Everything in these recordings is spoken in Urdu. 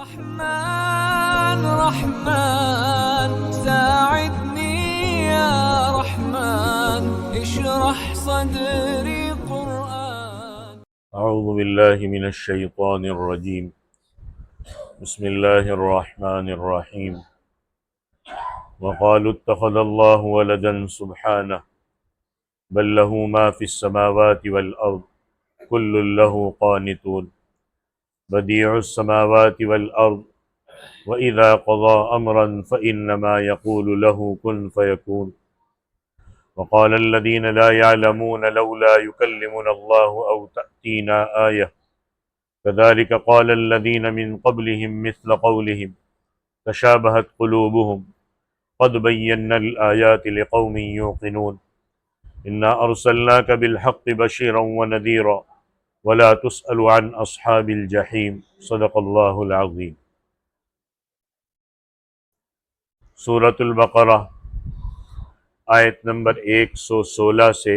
رحمن رحمن ساعدني يا رحمن اشرح صدري قرآن. أعوذ بالله من الشيطان الرجيم. بسم الله الرحمن الرحيم. وقالوا اتخذ الله ولدا سبحانه بل له ما في السماوات والأرض كل له قانتون بديع السماوات والأرض وإذا قضى أمرا فإنما يقول له كن فيكون. وقال الذين لا يعلمون لولا يكلمنا الله أو تأتينا آية كذلك قال الذين من قبلهم مثل قولهم تشابهت قلوبهم قد بينا الآيات لقوم يوقنون إنا أرسلناك بالحق بشيرا ونذيرا ولا تسأل عن أصحاب الجحيم صدق اللہ العظیم. سورۃ البقرہ آیت نمبر 116 سے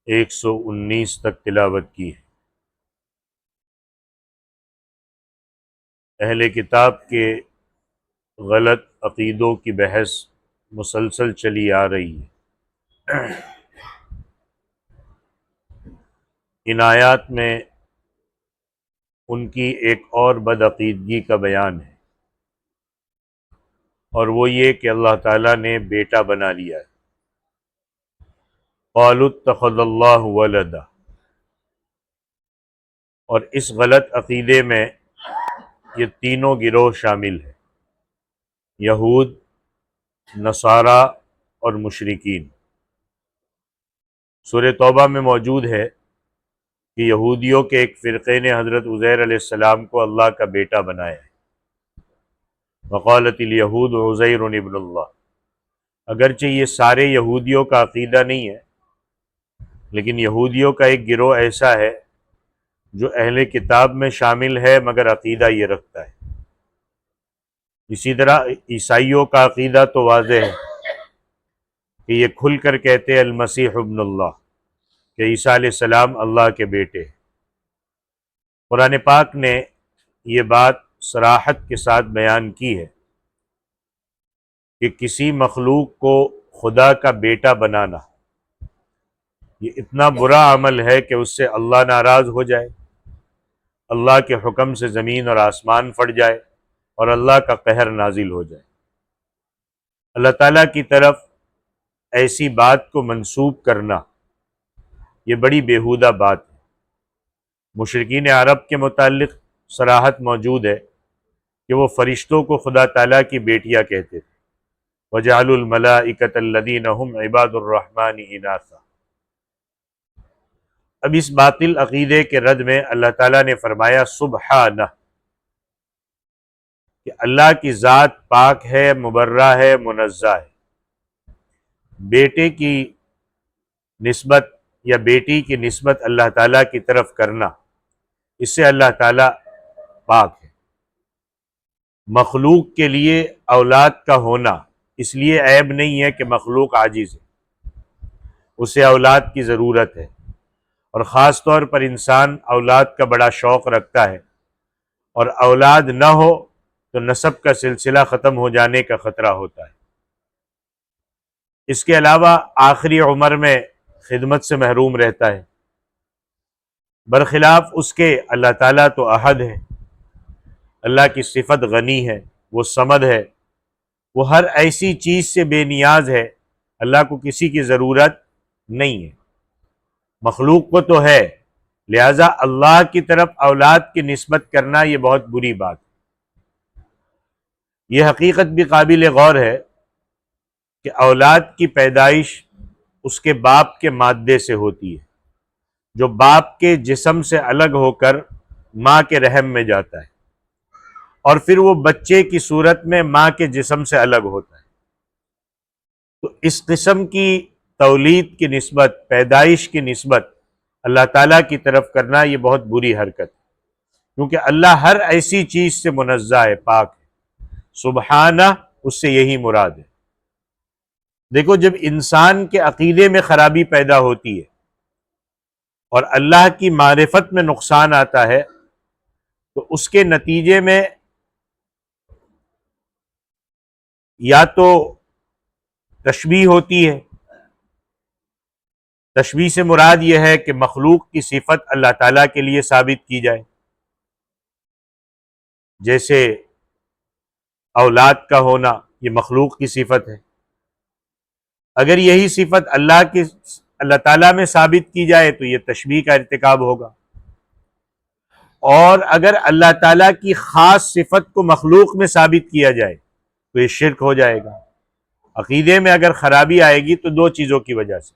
119 تک تلاوت کی ہے. اہل کتاب کے غلط عقیدوں کی بحث مسلسل چلی آ رہی ہے. ان آیات میں ان کی ایک اور بدعقیدگی کا بیان ہے، اور وہ یہ کہ اللہ تعالیٰ نے بیٹا بنا لیا ہے. قالوا اتخذ اللہ ولدا، اور اس غلط عقیدے میں یہ تینوں گروہ شامل ہیں: یہود، نصارہ اور مشرکین. سورہ توبہ میں موجود ہے کہ یہودیوں کے ایک فرقے نے حضرت عزیر علیہ السلام کو اللہ کا بیٹا بنایا ہے. وقالت الیہود عزیر ابن اللہ. اگرچہ یہ سارے یہودیوں کا عقیدہ نہیں ہے، لیکن یہودیوں کا ایک گروہ ایسا ہے جو اہل کتاب میں شامل ہے مگر عقیدہ یہ رکھتا ہے. اسی طرح عیسائیوں کا عقیدہ تو واضح ہے کہ یہ کھل کر کہتے ہیں المسیح ابن اللہ، کہ عیسیٰ علیہ السلام اللہ کے بیٹے. قرآن پاک نے یہ بات صراحت کے ساتھ بیان کی ہے کہ کسی مخلوق کو خدا کا بیٹا بنانا یہ اتنا برا عمل ہے کہ اس سے اللہ ناراض ہو جائے، اللہ کے حکم سے زمین اور آسمان پھٹ جائے اور اللہ کا قہر نازل ہو جائے. اللہ تعالیٰ کی طرف ایسی بات کو منسوب کرنا یہ بڑی بیہودہ بات ہے. مشرکین عرب کے متعلق صراحت موجود ہے کہ وہ فرشتوں کو خدا تعالیٰ کی بیٹیاں کہتے تھے. وَجَعَلُوا الْمَلَائِكَةَ الَّذِينَ هُمْ عِبَادُ الرَّحْمَنِ إِنَاثًا. اب اس باطل عقیدے کے رد میں اللہ تعالیٰ نے فرمایا سبحانہ، کہ اللہ کی ذات پاک ہے، مبرہ ہے، منزہ ہے. بیٹے کی نسبت یا بیٹی کی نسبت اللہ تعالیٰ کی طرف کرنا، اس سے اللہ تعالیٰ پاک ہے. مخلوق کے لیے اولاد کا ہونا اس لیے عیب نہیں ہے کہ مخلوق عاجز ہے، اسے اولاد کی ضرورت ہے، اور خاص طور پر انسان اولاد کا بڑا شوق رکھتا ہے، اور اولاد نہ ہو تو نسب کا سلسلہ ختم ہو جانے کا خطرہ ہوتا ہے. اس کے علاوہ آخری عمر میں خدمت سے محروم رہتا ہے. برخلاف اس کے اللہ تعالیٰ تو احد ہے، اللہ کی صفت غنی ہے، وہ صمد ہے، وہ ہر ایسی چیز سے بے نیاز ہے، اللہ کو کسی کی ضرورت نہیں ہے. مخلوق کو تو ہے، لہذا اللہ کی طرف اولاد کی نسبت کرنا یہ بہت بری بات ہے. یہ حقیقت بھی قابل غور ہے کہ اولاد کی پیدائش اس کے باپ کے مادے سے ہوتی ہے، جو باپ کے جسم سے الگ ہو کر ماں کے رحم میں جاتا ہے، اور پھر وہ بچے کی صورت میں ماں کے جسم سے الگ ہوتا ہے. تو اس قسم کی تولید کی نسبت، پیدائش کی نسبت اللہ تعالیٰ کی طرف کرنا یہ بہت بری حرکت ہے، کیونکہ اللہ ہر ایسی چیز سے منزہ ہے، پاک ہے. سبحانہ اس سے یہی مراد ہے. دیکھو، جب انسان کے عقیدے میں خرابی پیدا ہوتی ہے اور اللہ کی معرفت میں نقصان آتا ہے تو اس کے نتیجے میں یا تو تشبیہ ہوتی ہے. تشبیہ سے مراد یہ ہے کہ مخلوق کی صفت اللہ تعالیٰ کے لیے ثابت کی جائے، جیسے اولاد کا ہونا یہ مخلوق کی صفت ہے. اگر یہی صفت اللہ تعالیٰ میں ثابت کی جائے تو یہ تشبیہ کا ارتکاب ہوگا. اور اگر اللہ تعالیٰ کی خاص صفت کو مخلوق میں ثابت کیا جائے تو یہ شرک ہو جائے گا. عقیدے میں اگر خرابی آئے گی تو دو چیزوں کی وجہ سے،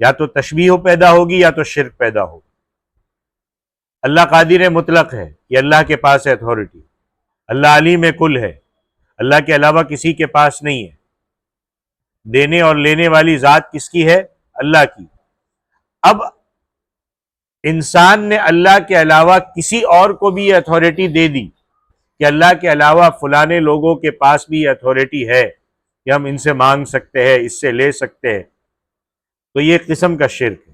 یا تو تشبیہ پیدا ہوگی یا تو شرک پیدا ہوگا. اللہ قادر مطلق ہے، یہ اللہ کے پاس ہے اتھارٹی. اللہ علیم کل ہے، اللہ کے علاوہ کسی کے پاس نہیں ہے. دینے اور لینے والی ذات کس کی ہے؟ اللہ کی. اب انسان نے اللہ کے علاوہ کسی اور کو بھی یہ اتھارٹی دے دی کہ اللہ کے علاوہ فلانے لوگوں کے پاس بھی یہ اتھارٹی ہے کہ ہم ان سے مانگ سکتے ہیں، اس سے لے سکتے ہیں، تو یہ ایک قسم کا شرک ہے.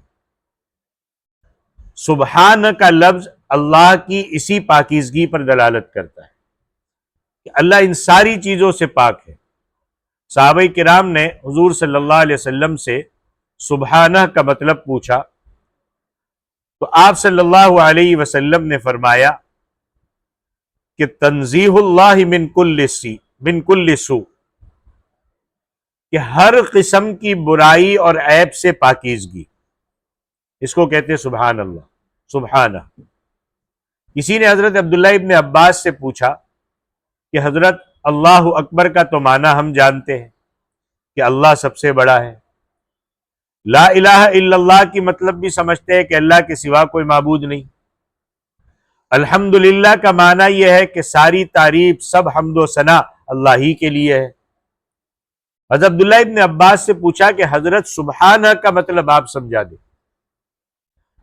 سبحان کا لفظ اللہ کی اسی پاکیزگی پر دلالت کرتا ہے کہ اللہ ان ساری چیزوں سے پاک ہے. صحابہ کرام نے حضور صلی اللہ علیہ وسلم سے سبحانہ کا مطلب پوچھا تو آپ صلی اللہ علیہ وسلم نے فرمایا کہ تنزیہ اللہ من کل سوء، کہ ہر قسم کی برائی اور عیب سے پاکیزگی، اس کو کہتے ہیں سبحان اللہ، سبحانہ. کسی نے حضرت عبداللہ ابن عباس سے پوچھا کہ حضرت اللہ اکبر کا تو معنی ہم جانتے ہیں کہ اللہ سب سے بڑا ہے، لا الہ الا اللہ کی مطلب بھی سمجھتے ہیں کہ اللہ کے سوا کوئی معبود نہیں، الحمدللہ کا معنی یہ ہے کہ ساری تعریف سب حمد و ثنا اللہ ہی کے لیے ہے. حضرت عبداللہ ابن عباس سے پوچھا کہ حضرت سبحانہ کا مطلب آپ سمجھا دیں.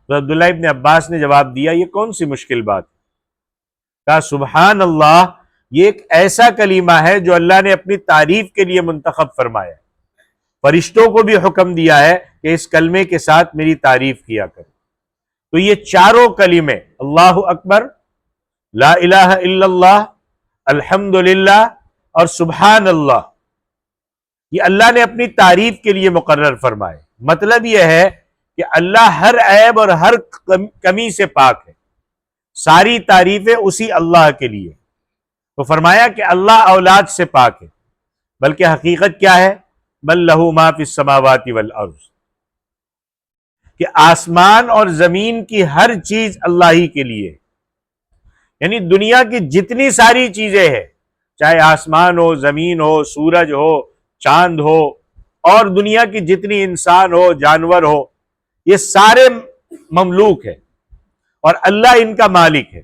تو عبداللہ ابن عباس نے جواب دیا یہ کون سی مشکل بات ہے. کہا سبحان اللہ یہ ایک ایسا کلمہ ہے جو اللہ نے اپنی تعریف کے لیے منتخب فرمایا ہے. فرشتوں کو بھی حکم دیا ہے کہ اس کلمے کے ساتھ میری تعریف کیا کرو. تو یہ چاروں کلمے اللہ اکبر، لا الہ الا اللہ، الحمدللہ اور سبحان اللہ، یہ اللہ نے اپنی تعریف کے لیے مقرر فرمائے. مطلب یہ ہے کہ اللہ ہر عیب اور ہر کمی سے پاک ہے، ساری تعریفیں اسی اللہ کے لیے. تو فرمایا کہ اللہ اولاد سے پاک ہے، بلکہ حقیقت کیا ہے؟ بل لہ ما فی السماوات والارض، کہ آسمان اور زمین کی ہر چیز اللہ ہی کے لیے. یعنی دنیا کی جتنی ساری چیزیں ہیں، چاہے آسمان ہو، زمین ہو، سورج ہو، چاند ہو، اور دنیا کی جتنی انسان ہو، جانور ہو، یہ سارے مملوک ہیں اور اللہ ان کا مالک ہے.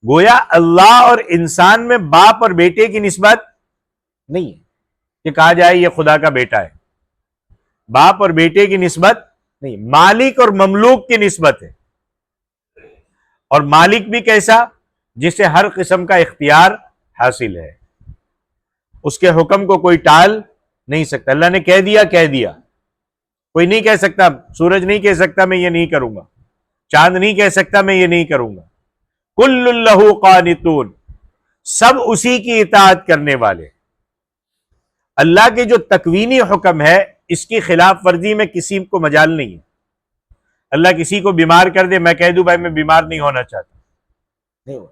گویا اللہ اور انسان میں باپ اور بیٹے کی نسبت نہیں ہے کہ کہا جائے یہ خدا کا بیٹا ہے. باپ اور بیٹے کی نسبت نہیں، مالک اور مملوک کی نسبت ہے. اور مالک بھی کیسا؟ جسے ہر قسم کا اختیار حاصل ہے، اس کے حکم کو کوئی ٹال نہیں سکتا. اللہ نے کہہ دیا کہہ دیا، کوئی نہیں کہہ سکتا. سورج نہیں کہہ سکتا میں یہ نہیں کروں گا، چاند نہیں کہہ سکتا میں یہ نہیں کروں گا. کل لہ قانتون، سب اسی کی اطاعت کرنے والے. اللہ کے جو تکوینی حکم ہے اس کی خلاف ورزی میں کسی کو مجال نہیں ہے. اللہ کسی کو بیمار کر دے، میں کہہ دوں بھائی میں بیمار نہیں ہونا چاہتا، نہیں ہوا.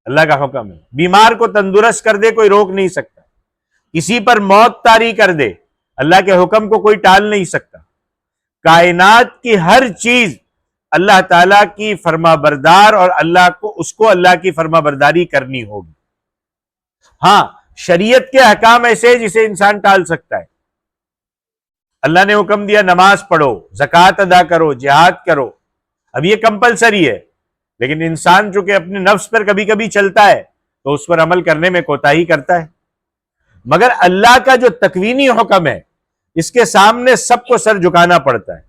اللہ کا حکم ہے. بیمار کو تندرست کر دے کوئی روک نہیں سکتا. کسی پر موت طاری کر دے، اللہ کے حکم کو کوئی ٹال نہیں سکتا. کائنات کی ہر چیز اللہ تعالیٰ کی فرما بردار، اور اس کو اللہ کی فرما برداری کرنی ہوگی. ہاں شریعت کے احکام ایسے جسے انسان ٹال سکتا ہے. اللہ نے حکم دیا نماز پڑھو، زکوٰۃ ادا کرو، جہاد کرو، اب یہ کمپلسری ہے. لیکن انسان چونکہ اپنے نفس پر کبھی کبھی چلتا ہے تو اس پر عمل کرنے میں کوتاہی کرتا ہے. مگر اللہ کا جو تکوینی حکم ہے اس کے سامنے سب کو سر جھکانا پڑتا ہے.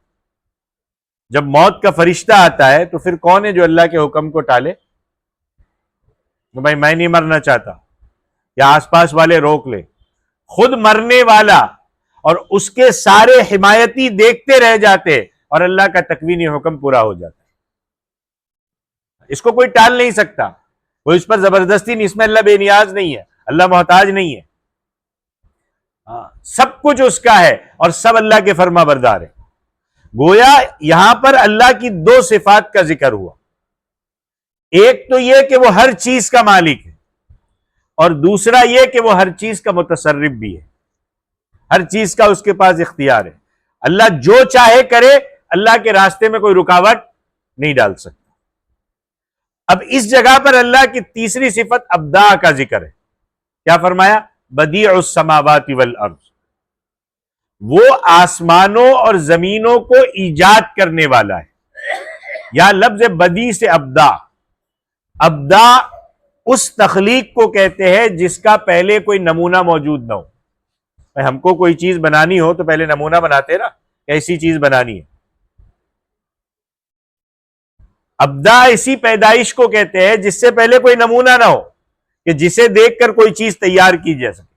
جب موت کا فرشتہ آتا ہے تو پھر کون ہے جو اللہ کے حکم کو ٹالے؟ بھائی میں نہیں مرنا چاہتا، یا آس پاس والے روک لے. خود مرنے والا اور اس کے سارے حمایتی دیکھتے رہ جاتے اور اللہ کا تکوینی حکم پورا ہو جاتا. اس کو کوئی ٹال نہیں سکتا، کوئی اس پر زبردستی نہیں، اس میں اللہ بے نیاز نہیں ہے، اللہ محتاج نہیں ہے، سب کچھ اس کا ہے اور سب اللہ کے فرما بردار ہے۔ گویا یہاں پر اللہ کی دو صفات کا ذکر ہوا، ایک تو یہ کہ وہ ہر چیز کا مالک ہے، اور دوسرا یہ کہ وہ ہر چیز کا متصرف بھی ہے، ہر چیز کا اس کے پاس اختیار ہے۔ اللہ جو چاہے کرے، اللہ کے راستے میں کوئی رکاوٹ نہیں ڈال سکتا۔ اب اس جگہ پر اللہ کی تیسری صفت ابداع کا ذکر ہے، کیا فرمایا؟ بدیع السماوات والارض، وہ آسمانوں اور زمینوں کو ایجاد کرنے والا ہے۔ یا لفظ بدیع سے ابداع، ابداع اس تخلیق کو کہتے ہیں جس کا پہلے کوئی نمونہ موجود نہ ہو۔ ہم کو کوئی چیز بنانی ہو تو پہلے نمونہ بناتے نا، کیسی چیز بنانی ہے۔ ابداع اسی پیدائش کو کہتے ہیں جس سے پہلے کوئی نمونہ نہ ہو، کہ جسے دیکھ کر کوئی چیز تیار کی جا سکے۔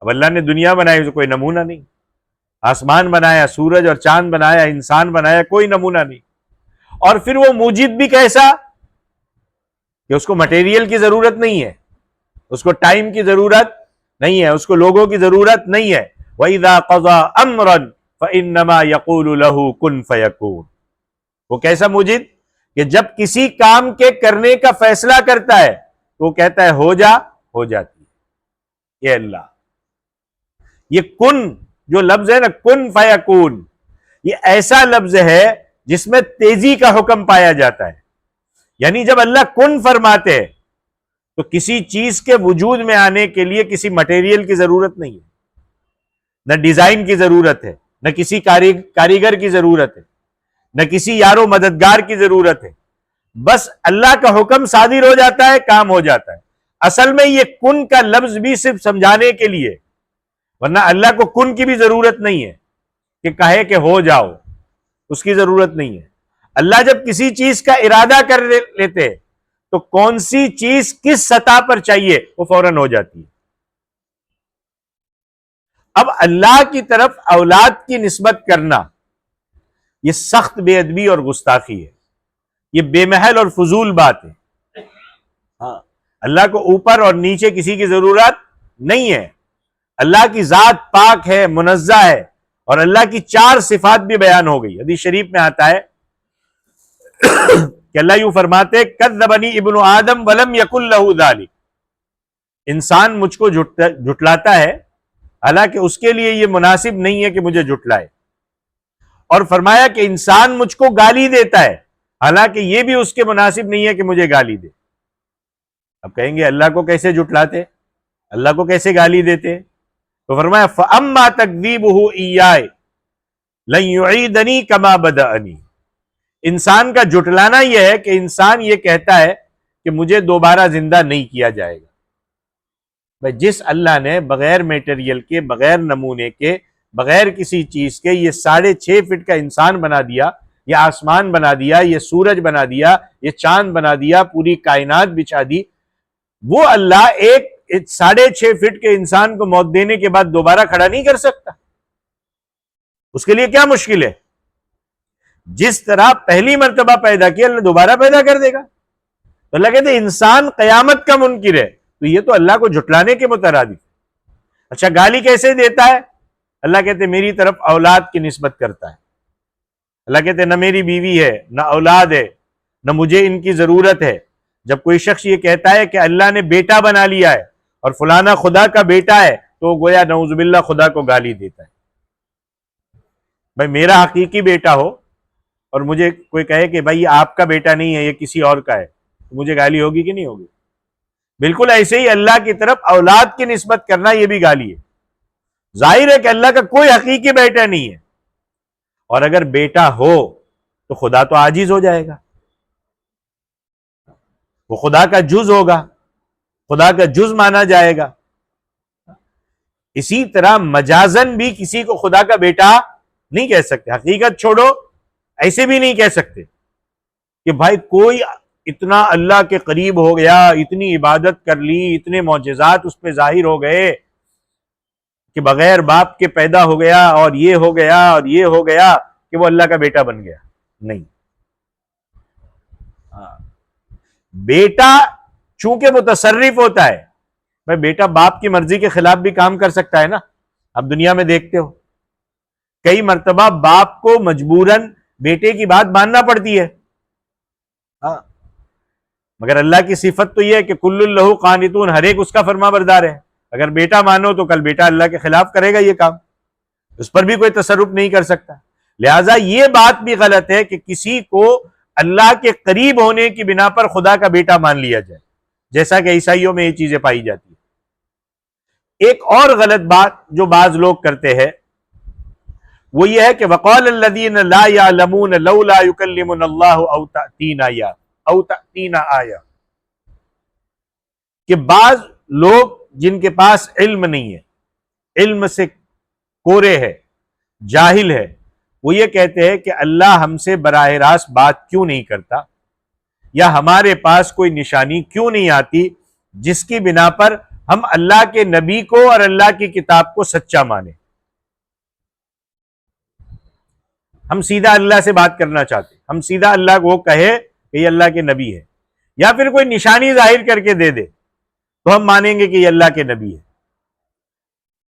اب اللہ نے دنیا بنائی تو کوئی نمونہ نہیں، آسمان بنایا، سورج اور چاند بنایا، انسان بنایا، کوئی نمونہ نہیں۔ اور پھر وہ موجد بھی کیسا کہ اس کو مٹیریل کی ضرورت نہیں ہے، اس کو ٹائم کی ضرورت نہیں ہے، اس کو لوگوں کی ضرورت نہیں ہے۔ وَإِذَا قَضَى أَمْرًا فَإِنَّمَا يَقُولُ لَهُ كُن فَيَكُونُ، وہ کیسا موجد کہ جب کسی کام کے کرنے کا فیصلہ کرتا ہے تو وہ کہتا ہے ہو جا، ہو جاتی ہے۔ یہ اللہ، یہ کن جو لفظ ہے نا، کن فیکون، یہ ایسا لفظ ہے جس میں تیزی کا حکم پایا جاتا ہے۔ یعنی جب اللہ کن فرماتے ہیں تو کسی چیز کے وجود میں آنے کے لیے کسی مٹیریل کی ضرورت نہیں ہے، نہ ڈیزائن کی ضرورت ہے، نہ کسی کاریگر کی ضرورت ہے، نہ کسی یار و مددگار کی ضرورت ہے، بس اللہ کا حکم صادر ہو جاتا ہے، کام ہو جاتا ہے۔ اصل میں یہ کن کا لفظ بھی صرف سمجھانے کے لیے، ورنہ اللہ کو کن کی بھی ضرورت نہیں ہے کہ کہے کہ ہو جاؤ، اس کی ضرورت نہیں ہے۔ اللہ جب کسی چیز کا ارادہ کر لیتے تو کون سی چیز کس سطح پر چاہیے وہ فوراً ہو جاتی ہے۔ اب اللہ کی طرف اولاد کی نسبت کرنا یہ سخت بے ادبی اور گستاخی ہے، یہ بے محل اور فضول بات ہے۔ اللہ کو اوپر اور نیچے کسی کی ضرورت نہیں ہے، اللہ کی ذات پاک ہے، منزہ ہے، اور اللہ کی چار صفات بھی بیان ہو گئی۔ حدیث شریف میں آتا ہے کہ اللہ یوں فرماتے کذبنی ابن آدم ولم یکن لہ ذالک، انسان مجھ کو جھٹلاتا ہے حالانکہ اس کے لیے یہ مناسب نہیں ہے کہ مجھے جھٹلائے، اور فرمایا کہ انسان مجھ کو گالی دیتا ہے حالانکہ یہ بھی اس کے مناسب نہیں ہے کہ مجھے گالی دے۔ اب کہیں گے اللہ کو کیسے جھٹلاتے، اللہ کو کیسے گالی دیتے؟ تو فرمایا فَأَمَّا تَكْذِيبُهُ إِيَّايَ لَن يُعِيدَنِي كَمَا بَدَأَنِي، انسان کا جھٹلانا یہ ہے کہ انسان یہ کہتا ہے کہ مجھے دوبارہ زندہ نہیں کیا جائے گا۔ بھائی جس اللہ نے بغیر میٹیریل کے، بغیر نمونے کے، بغیر کسی چیز کے یہ 6.5 فٹ کا انسان بنا دیا، یہ آسمان بنا دیا، یہ سورج بنا دیا، یہ چاند بنا دیا، پوری کائنات بچھا دی، وہ اللہ ایک 6.5 فٹ کے انسان کو موت دینے کے بعد دوبارہ کھڑا نہیں کر سکتا؟ اس کے لیے کیا مشکل ہے؟ جس طرح پہلی مرتبہ پیدا کیا اللہ دوبارہ پیدا کر دے گا۔ تو اللہ کہتے ہیں انسان قیامت کا منکر ہے، تو یہ تو اللہ کو جھٹلانے کے مترادف۔ اچھا گالی کیسے دیتا ہے؟ اللہ کہتے ہیں میری طرف اولاد کی نسبت کرتا ہے۔ اللہ کہتے ہیں نہ میری بیوی ہے، نہ اولاد ہے، نہ مجھے ان کی ضرورت ہے۔ جب کوئی شخص یہ کہتا ہے کہ اللہ نے بیٹا بنا لیا ہے اور فلانا خدا کا بیٹا ہے تو وہ گویا نعوذ باللہ خدا کو گالی دیتا ہے۔ بھائی میرا حقیقی بیٹا ہو اور مجھے کوئی کہے کہ بھائی آپ کا بیٹا نہیں ہے، یہ کسی اور کا ہے، تو مجھے گالی ہوگی کہ نہیں ہوگی؟ بالکل ایسے ہی اللہ کی طرف اولاد کی نسبت کرنا یہ بھی گالی ہے۔ ظاہر ہے کہ اللہ کا کوئی حقیقی بیٹا نہیں ہے، اور اگر بیٹا ہو تو خدا تو عاجز ہو جائے گا، وہ خدا کا جز ہوگا، خدا کا جز مانا جائے گا۔ اسی طرح مجازن بھی کسی کو خدا کا بیٹا نہیں کہہ سکتے، حقیقت چھوڑو ایسے بھی نہیں کہہ سکتے کہ بھائی کوئی اتنا اللہ کے قریب ہو گیا، اتنی عبادت کر لی، اتنے معجزات اس پہ ظاہر ہو گئے کہ بغیر باپ کے پیدا ہو گیا اور یہ ہو گیا اور یہ ہو گیا کہ وہ اللہ کا بیٹا بن گیا۔ نہیں، بیٹا چونکہ متصرف ہوتا ہے، بھائی بیٹا باپ کی مرضی کے خلاف بھی کام کر سکتا ہے نا. اب دنیا میں دیکھتے ہو کئی مرتبہ باپ کو مجبوراً بیٹے کی بات ماننا پڑتی ہے. ہاں، مگر اللہ کی صفت تو یہ ہے کہ کل لہ قانتون، ہر ایک اس کا فرما بردار ہے. اگر بیٹا مانو تو کل بیٹا اللہ کے خلاف کرے گا یہ کام، اس پر بھی کوئی تصرف نہیں کر سکتا. لہٰذا یہ بات بھی غلط ہے کہ کسی کو اللہ کے قریب ہونے کی بنا پر خدا کا بیٹا مان لیا جائے، جیسا کہ عیسائیوں میں یہ چیزیں پائی جاتی ہیں. ایک اور غلط بات جو بعض لوگ کرتے ہیں وہ یہ ہے کہ وقال الذین لا یعلمون لولا یکلمنا اللہ او تأتینا آیہ، کہ بعض لوگ جن کے پاس علم نہیں ہے، علم سے کورے ہے، جاہل ہے، وہ یہ کہتے ہیں کہ اللہ ہم سے براہ راست بات کیوں نہیں کرتا، یا ہمارے پاس کوئی نشانی کیوں نہیں آتی جس کی بنا پر ہم اللہ کے نبی کو اور اللہ کی کتاب کو سچا مانیں. ہم سیدھا اللہ سے بات کرنا چاہتے، ہم سیدھا اللہ کو کہے کہ یہ اللہ کے نبی ہے، یا پھر کوئی نشانی ظاہر کر کے دے دے تو ہم مانیں گے کہ یہ اللہ کے نبی ہے.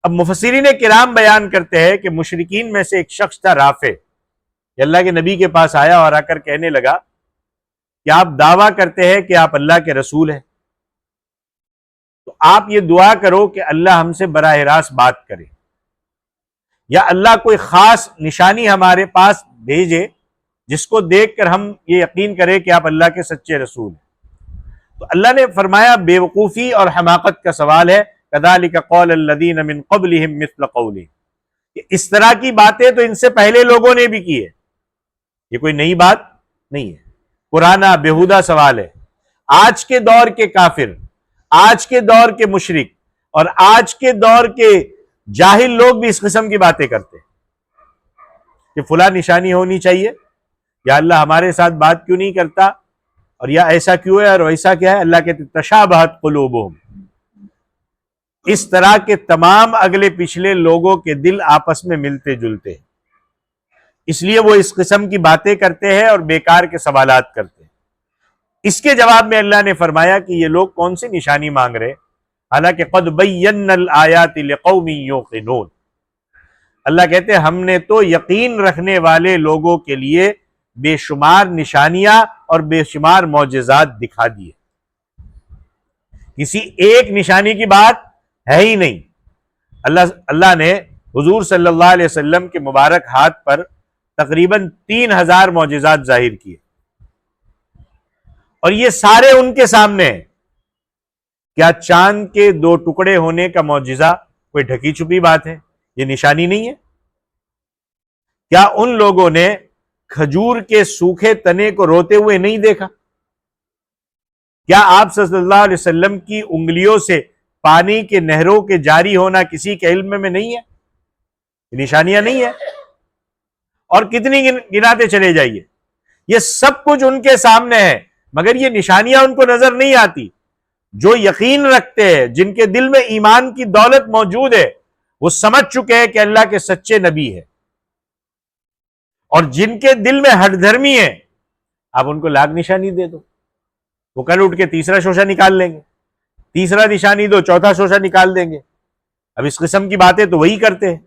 اب مفسرین کرام بیان کرتے ہیں کہ مشرکین میں سے ایک شخص تھا رافع، یہ اللہ کے نبی کے پاس آیا اور آ کر کہنے لگا کہ آپ دعویٰ کرتے ہیں کہ آپ اللہ کے رسول ہیں، تو آپ یہ دعا کرو کہ اللہ ہم سے براہ راست بات کرے، یا اللہ کوئی خاص نشانی ہمارے پاس بھیجے جس کو دیکھ کر ہم یہ یقین کریں کہ آپ اللہ کے سچے رسول ہیں. تو اللہ نے فرمایا بے وقوفی اور حماقت کا سوال ہے. کذالک قول الذین من قبلہم مثل قولہم، کہ اس طرح کی باتیں تو ان سے پہلے لوگوں نے بھی کی ہے، یہ کوئی نئی بات نہیں ہے، پرانا بیہودہ سوال ہے. آج کے دور کے کافر، آج کے دور کے مشرک اور آج کے دور کے جاہل لوگ بھی اس قسم کی باتیں کرتے ہیں کہ فلاں نشانی ہونی چاہیے، یا اللہ ہمارے ساتھ بات کیوں نہیں کرتا، اور یا ایسا کیوں ہے اور ویسا کیا ہے. اللہ کے تشابہت قلوبہم، اس طرح کے تمام اگلے پچھلے لوگوں کے دل آپس میں ملتے جلتے ہیں، اس لیے وہ اس قسم کی باتیں کرتے ہیں اور بیکار کے سوالات کرتے ہیں. اس کے جواب میں اللہ نے فرمایا کہ یہ لوگ کون سی نشانی مانگ رہے، حالانکہ قد بینا الآیات لقوم یوقنون. اللہ کہتے ہیں ہم نے تو یقین رکھنے والے لوگوں کے لیے بے شمار نشانیاں اور بے شمار معجزات دکھا دیے. کسی ایک نشانی کی بات ہے ہی نہیں. اللہ نے حضور صلی اللہ علیہ وسلم کے مبارک ہاتھ پر تقریباً 3000 معجزات ظاہر کیے، اور یہ سارے ان کے سامنے ہیں. کیا چاند کے 2 ٹکڑے ہونے کا معجزہ کوئی ڈھکی چھپی بات ہے؟ یہ نشانی نہیں ہے؟ کیا ان لوگوں نے کھجور کے سوکھے تنے کو روتے ہوئے نہیں دیکھا؟ کیا آپ صلی اللہ علیہ وسلم کی انگلیوں سے پانی کے نہروں کے جاری ہونا کسی کے علم میں نہیں ہے؟ یہ نشانیاں نہیں ہے؟ اور کتنی گناتے چلے جائیے، یہ سب کچھ ان کے سامنے ہے، مگر یہ نشانیاں ان کو نظر نہیں آتی. جو یقین رکھتے ہیں، جن کے دل میں ایمان کی دولت موجود ہے، وہ سمجھ چکے ہیں کہ اللہ کے سچے نبی ہے. اور جن کے دل میں ہٹ دھرمی ہے، آپ ان کو لاکھ نشانی دے دو، وہ کل اٹھ کے تیسرا شوشہ نکال لیں گے، تیسرا نشانی دو چوتھا شوشہ نکال دیں گے. اب اس قسم کی باتیں تو وہی کرتے ہیں.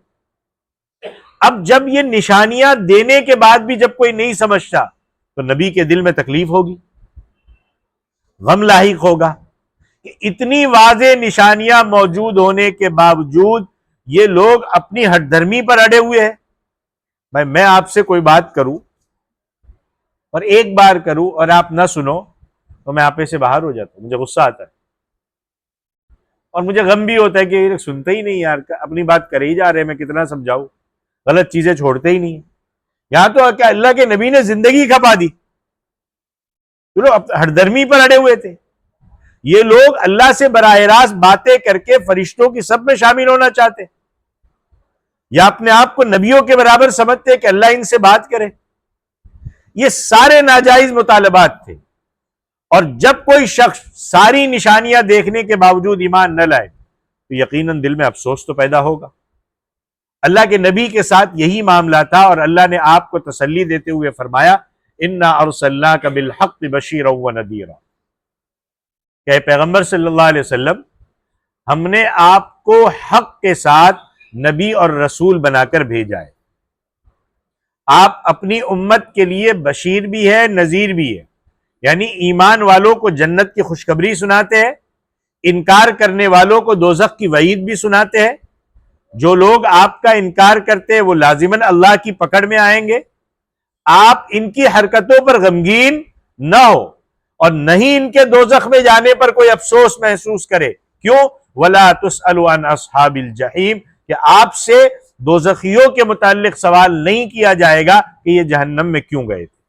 اب جب یہ نشانیاں دینے کے بعد بھی جب کوئی نہیں سمجھتا تو نبی کے دل میں تکلیف ہوگی، غم لاحق ہوگا کہ اتنی واضح نشانیاں موجود ہونے کے باوجود یہ لوگ اپنی ہٹ دھرمی پر اڑے ہوئے ہیں. بھائی میں آپ سے کوئی بات کروں اور ایک بار کروں اور آپ نہ سنو تو میں آپے سے باہر ہو جاتا ہوں، مجھے غصہ آتا ہے اور مجھے غم بھی ہوتا ہے کہ یہ سنتے ہی نہیں یار، اپنی بات کرے ہی جا رہے ہیں، میں کتنا سمجھاؤں، غلط چیزیں چھوڑتے ہی نہیں. یہاں تو کہ اللہ کے نبی نے زندگی کھپا دی، چلو ہٹ دھرمی پر اڑے ہوئے تھے. یہ لوگ اللہ سے براہ راست باتیں کر کے فرشتوں کی سب میں شامل ہونا چاہتے، یا اپنے آپ کو نبیوں کے برابر سمجھتے کہ اللہ ان سے بات کرے. یہ سارے ناجائز مطالبات تھے. اور جب کوئی شخص ساری نشانیاں دیکھنے کے باوجود ایمان نہ لائے تو یقیناً دل میں افسوس تو پیدا ہوگا. اللہ کے نبی کے ساتھ یہی معاملہ تھا، اور اللہ نے آپ کو تسلی دیتے ہوئے فرمایا انا ارسلناک بالحق بشیرا ونذیرا. کہ اے پیغمبر صلی اللہ علیہ وسلم، ہم نے آپ کو حق کے ساتھ نبی اور رسول بنا کر بھیجا ہے، آپ اپنی امت کے لیے بشیر بھی ہے، نذیر بھی ہے، یعنی ایمان والوں کو جنت کی خوشخبری سناتے ہیں، انکار کرنے والوں کو دوزخ کی وعید بھی سناتے ہیں۔ جو لوگ آپ کا انکار کرتے ہیں وہ لازماً اللہ کی پکڑ میں آئیں گے۔ آپ ان کی حرکتوں پر غمگین نہ ہو اور نہیں ان کے دوزخ میں جانے پر کوئی افسوس محسوس کرے۔ کیوں؟ وَلَا تُسْأَلُ عَنْ أَصْحَابِ الْجَحِيمِ، کہ آپ سے دوزخیوں کے متعلق سوال نہیں کیا جائے گا کہ یہ جہنم میں کیوں گئے تھے۔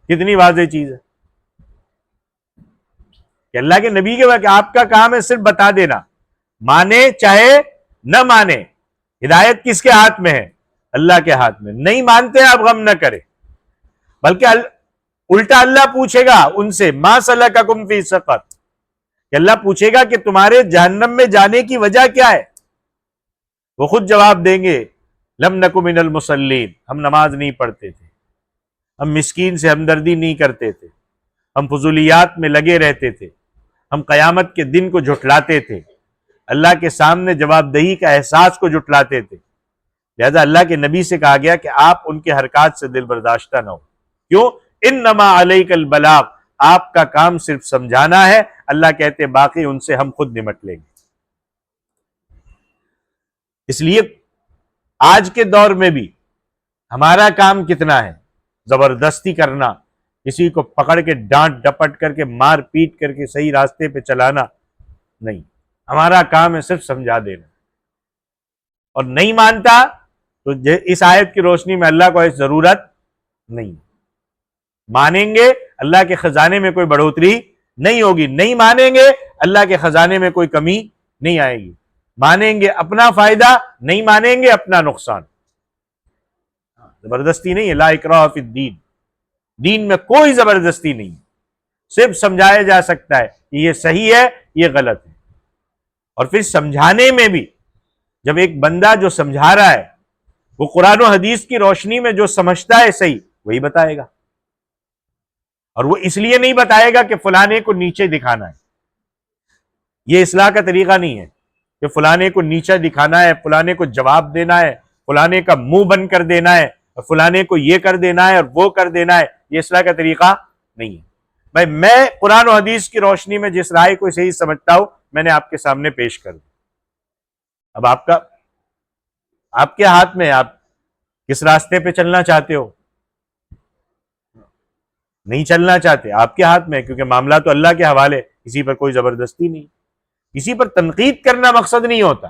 کتنی واضح چیز ہے کہ اللہ کے نبی کے وقت آپ کا کام ہے صرف بتا دینا، مانے چاہے نہ مانے، ہدایت کس کے ہاتھ میں ہے؟ اللہ کے ہاتھ میں۔ نہیں مانتے آپ غم نہ کریں، بلکہ الٹا اللہ پوچھے گا ان سے، ما سلککم فی سقر، کہ اللہ پوچھے گا کہ تمہارے جہنم میں جانے کی وجہ کیا ہے؟ وہ خود جواب دیں گے، لم نک من المصلین، ہم نماز نہیں پڑھتے تھے، ہم مسکین سے ہمدردی نہیں کرتے تھے، ہم فضولیات میں لگے رہتے تھے، ہم قیامت کے دن کو جھٹلاتے تھے، اللہ کے سامنے جواب دہی کا احساس کو جھٹلاتے تھے۔ لہذا اللہ کے نبی سے کہا گیا کہ آپ ان کے حرکات سے دل برداشتہ نہ ہو۔ کیوں؟ انما علیک البلاغ، آپ کا کام صرف سمجھانا ہے۔ اللہ کہتے باقی ان سے ہم خود نمٹ لیں گے۔ اس لیے آج کے دور میں بھی ہمارا کام کتنا ہے؟ زبردستی کرنا، کسی کو پکڑ کے ڈانٹ ڈپٹ کر کے مار پیٹ کر کے صحیح راستے پہ چلانا نہیں۔ ہمارا کام ہے صرف سمجھا دینا، اور نہیں مانتا تو اس آیت کی روشنی میں اللہ کو اس ضرورت نہیں۔ مانیں گے اللہ کے خزانے میں کوئی بڑھوتری نہیں ہوگی، نہیں مانیں گے اللہ کے خزانے میں کوئی کمی نہیں آئے گی۔ مانیں گے اپنا فائدہ، نہیں مانیں گے اپنا نقصان۔ زبردستی نہیں ہے، لا اکراہ فی الدین، دین میں کوئی زبردستی نہیں، صرف سمجھایا جا سکتا ہے کہ یہ صحیح ہے، یہ غلط ہے۔ اور پھر سمجھانے میں بھی جب ایک بندہ جو سمجھا رہا ہے وہ قرآن و حدیث کی روشنی میں جو سمجھتا ہے صحیح وہی بتائے گا، اور وہ اس لیے نہیں بتائے گا کہ فلانے کو نیچے دکھانا ہے۔ یہ اصلاح کا طریقہ نہیں ہے کہ فلانے کو نیچے دکھانا ہے، فلانے کو جواب دینا ہے، فلانے کا منہ بند کر دینا ہے، اور فلانے کو یہ کر دینا ہے اور وہ کر دینا ہے۔ یہ اصلاح کا طریقہ نہیں ہے۔ بھائی میں قرآن و حدیث کی روشنی میں جس رائے کو صحیح سمجھتا ہوں میں نے آپ کے سامنے پیش کر دی۔ اب آپ کے ہاتھ میں، آپ کس راستے پہ چلنا چاہتے ہو؟ نہیں چلنا چاہتے، آپ کے ہاتھ میں، کیونکہ معاملہ تو اللہ کے حوالے، کسی پر کوئی زبردستی نہیں، کسی پر تنقید کرنا مقصد نہیں ہوتا،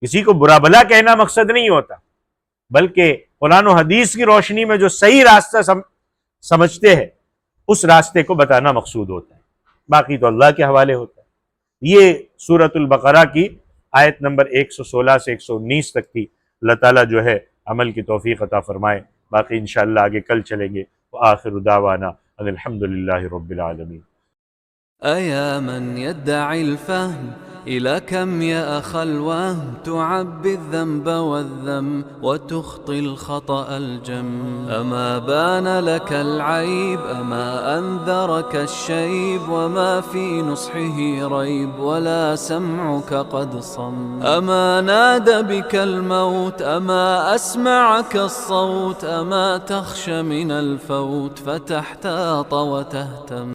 کسی کو برا بھلا کہنا مقصد نہیں ہوتا، بلکہ قرآن و حدیث کی روشنی میں جو صحیح راستہ سمجھتے ہیں اس راستے کو بتانا مقصود ہوتا ہے، باقی تو اللہ کے حوالے ہوتا ہے۔ یہ سورۃ البقرہ کی آیت نمبر 116 سے 119 تک تھی۔ اللہ تعالیٰ جو ہے عمل کی توفیق عطا فرمائے، باقی انشاءاللہ آگے کل چلیں گے۔ وآخر دعوانا ان الحمدللہ رب العالمین۔ أيا من يدعي الفهم إلى كم يا أخ الوهم تعبي الذنب والذم وتخطي الخطأ الجم. أما بان لك العيب أما أنذرك الشيب وما في نصحه ريب ولا سمعك قد صم. أما نادى بك الموت أما أسمعك الصوت أما تخشى من الفوت فتحتاط وتهتم.